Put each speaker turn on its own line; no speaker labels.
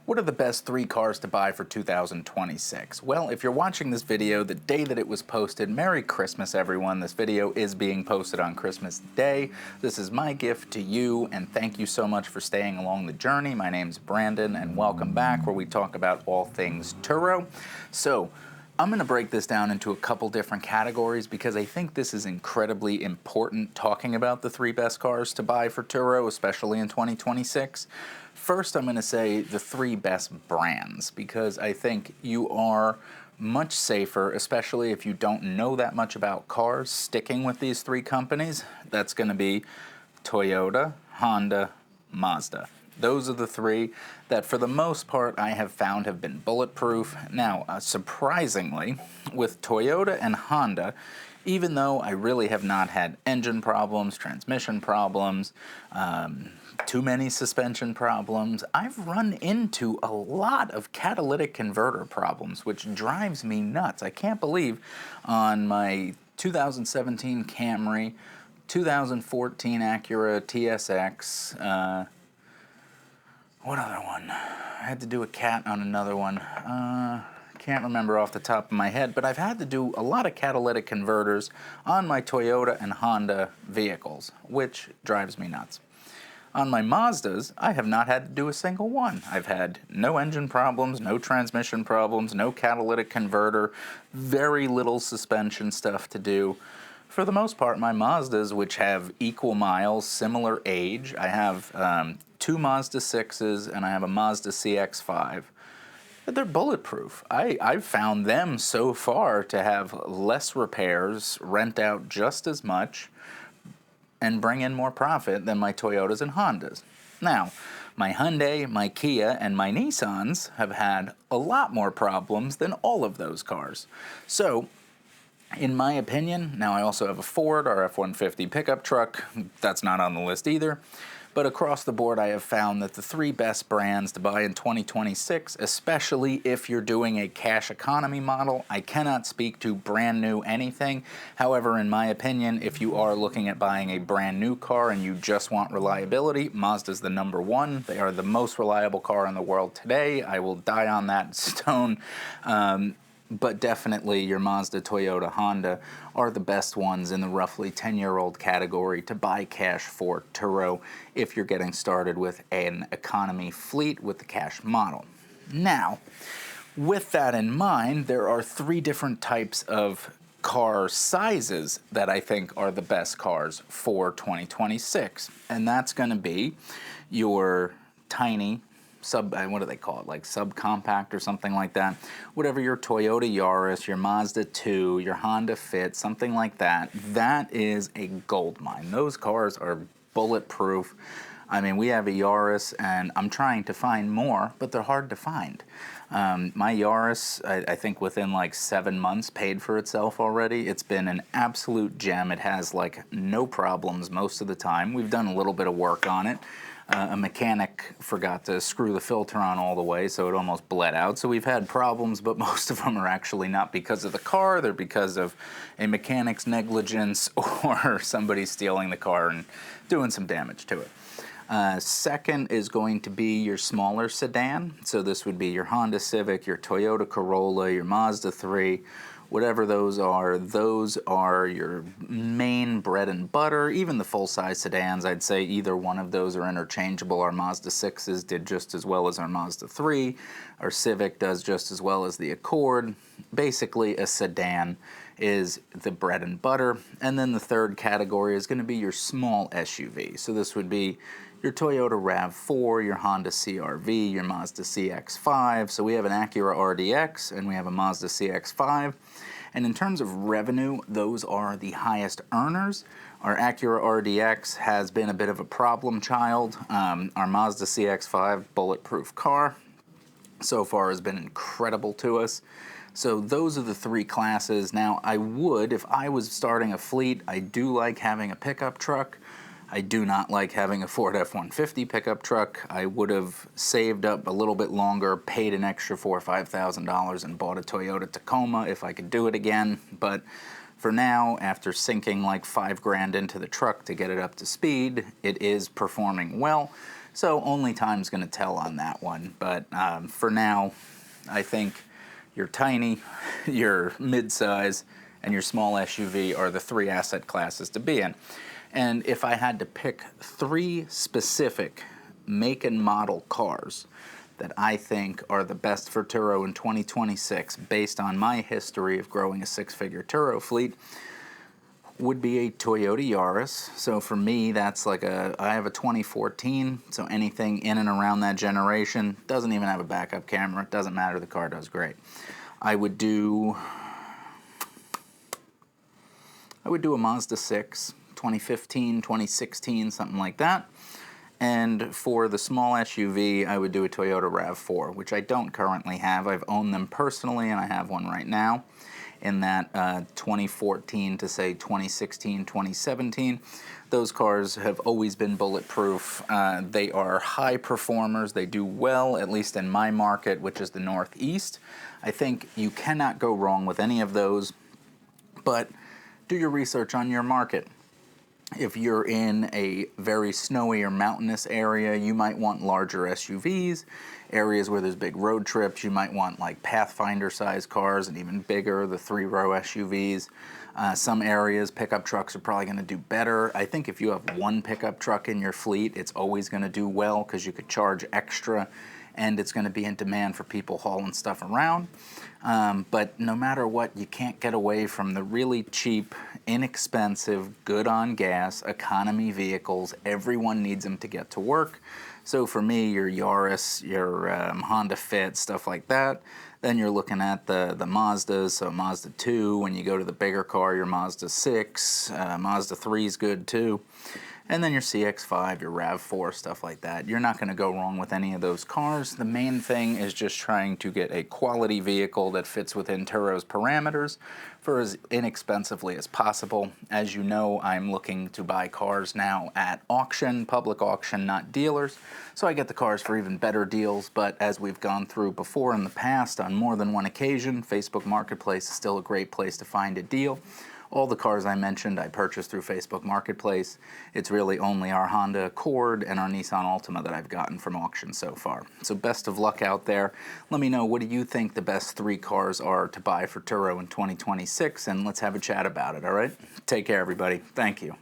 What are the best 3 cars to buy for 2026? Well, if you're watching this video the day that it was posted, Merry Christmas everyone. This video is being posted on Christmas Day. This is my gift to you, and thank you so much for staying along the journey. My name's Brandon, and welcome back where we talk about all things Turo. So, I'm going to break this down into a couple different categories because I think this is incredibly important talking about the 3 best cars to buy for Turo, especially in 2026. First, I'm going to say the 3 best brands because I think you are much safer, especially if you don't know that much about cars, sticking with these 3 companies. That's going to be Toyota, Honda, Mazda. Those are the 3 that for the most part I have found have been bulletproof. Now, surprisingly, with Toyota and Honda, even though I really have not had engine problems, transmission problems, too many suspension problems, I've run into a lot of catalytic converter problems, which drives me nuts. I can't believe on my 2017 Camry, 2014 Acura TSX, what other one? I had to do a cat on another one. Can't remember off the top of my head, but I've had to do a lot of catalytic converters on my Toyota and Honda vehicles, which drives me nuts. On my Mazdas, I have not had to do a single one. I've had no engine problems, no transmission problems, no catalytic converter, very little suspension stuff to do. For the most part, my Mazdas, which have equal miles, similar age, I have 2 Mazda 6s and I have a Mazda CX-5. They're bulletproof. I've found them so far to have less repairs, rent out just as much, and bring in more profit than my Toyotas and Hondas. Now, my Hyundai, my Kia, and my Nissans have had a lot more problems than all of those cars. So, in my opinion, now I also have a Ford RF-150 pickup truck. That's not on the list either. But across the board, I have found that the 3 best brands to buy in 2026, especially if you're doing a cash economy model, I cannot speak to brand new anything. However, in my opinion, if you are looking at buying a brand new car and you just want reliability, Mazda's the #1. They are the most reliable car in the world today. I will die on that stone. But definitely your Mazda, Toyota, Honda are the best ones in the roughly 10-year-old category to buy cash for Turo if you're getting started with an economy fleet with the cash model. Now, with that in mind, there are 3 different types of car sizes that I think are the best cars for 2026. And that's going to be your tiny what do they call it, like subcompact or something like that. Whatever your Toyota Yaris, your Mazda 2, your Honda Fit, something like that, that is a gold mine. Those cars are bulletproof. I mean, we have a Yaris, and I'm trying to find more, but they're hard to find. My Yaris, I think within like 7 months, paid for itself already. It's been an absolute gem. It has like no problems most of the time. We've done a little bit of work on it. A mechanic forgot to screw the filter on all the way, so it almost bled out. So we've had problems, but most of them are actually not because of the car. They're because of a mechanic's negligence or somebody stealing the car and doing some damage to it. Second is going to be your smaller sedan. So this would be your Honda Civic, your Toyota Corolla, your Mazda 3, whatever those are your main bread and butter. Even the full-size sedans, I'd say either one of those are interchangeable. Our Mazda 6s did just as well as our Mazda 3. Our Civic does just as well as the Accord. Basically, a sedan is the bread and butter. And then the third category is going to be your small SUV. So this would be your Toyota RAV4, your Honda CR-V, your Mazda CX-5. So we have an Acura RDX and we have a Mazda CX-5. And in terms of revenue, those are the highest earners. Our Acura RDX has been a bit of a problem child. Our Mazda CX-5 bulletproof car so far has been incredible to us. So those are the 3 classes. Now, I would, if I was starting a fleet, I do like having a pickup truck. I do not like having a Ford F-150 pickup truck. I would have saved up a little bit longer, paid an extra $4,000 or $5,000 and bought a Toyota Tacoma if I could do it again. But for now, after sinking like $5,000 into the truck to get it up to speed, it is performing well. So only time's going to tell on that one. But for now, I think your tiny, your mid-size, and your small SUV are the three asset classes to be in. And if I had to pick three specific make and model cars that I think are the best for Turo in 2026, based on my history of growing a six-figure Turo fleet, would be a Toyota Yaris. So for me, that's like I have a 2014, so anything in and around that generation. Doesn't even have a backup camera. It doesn't matter, the car does great. I would do a Mazda 6, 2015, 2016, something like that. And for the small SUV, I would do a Toyota RAV4, which I don't currently have. I've owned them personally, and I have one right now in that 2014 to, say, 2016, 2017. Those cars have always been bulletproof. They are high performers. They do well, at least in my market, which is the Northeast. I think you cannot go wrong with any of those, but do your research on your market. If you're in a very snowy or mountainous area, you might want larger SUVs. Areas where there's big road trips, you might want like Pathfinder-sized cars and even bigger, the three-row SUVs. Some areas, pickup trucks are probably going to do better. I think if you have one pickup truck in your fleet, it's always going to do well because you could charge extra, and it's going to be in demand for people hauling stuff around. But no matter what, you can't get away from the really cheap, inexpensive, good on gas, economy vehicles. Everyone needs them to get to work. So for me, your Yaris, your Honda Fit, stuff like that. Then you're looking at the Mazdas, so Mazda 2. When you go to the bigger car, your Mazda 6, Mazda 3 is good too. And then your CX-5, your RAV4, stuff like that. You're not going to go wrong with any of those cars. The main thing is just trying to get a quality vehicle that fits within Turo's parameters for as inexpensively as possible. As you know, I'm looking to buy cars now at auction, public auction, not dealers. So I get the cars for even better deals, but as we've gone through before in the past on more than one occasion, Facebook Marketplace is still a great place to find a deal. All the cars I mentioned I purchased through Facebook Marketplace. It's really only our Honda Accord and our Nissan Altima that I've gotten from auction so far. So best of luck out there. Let me know, what do you think the best three cars are to buy for Turo in 2026, and let's have a chat about it, all right? Take care, everybody. Thank you.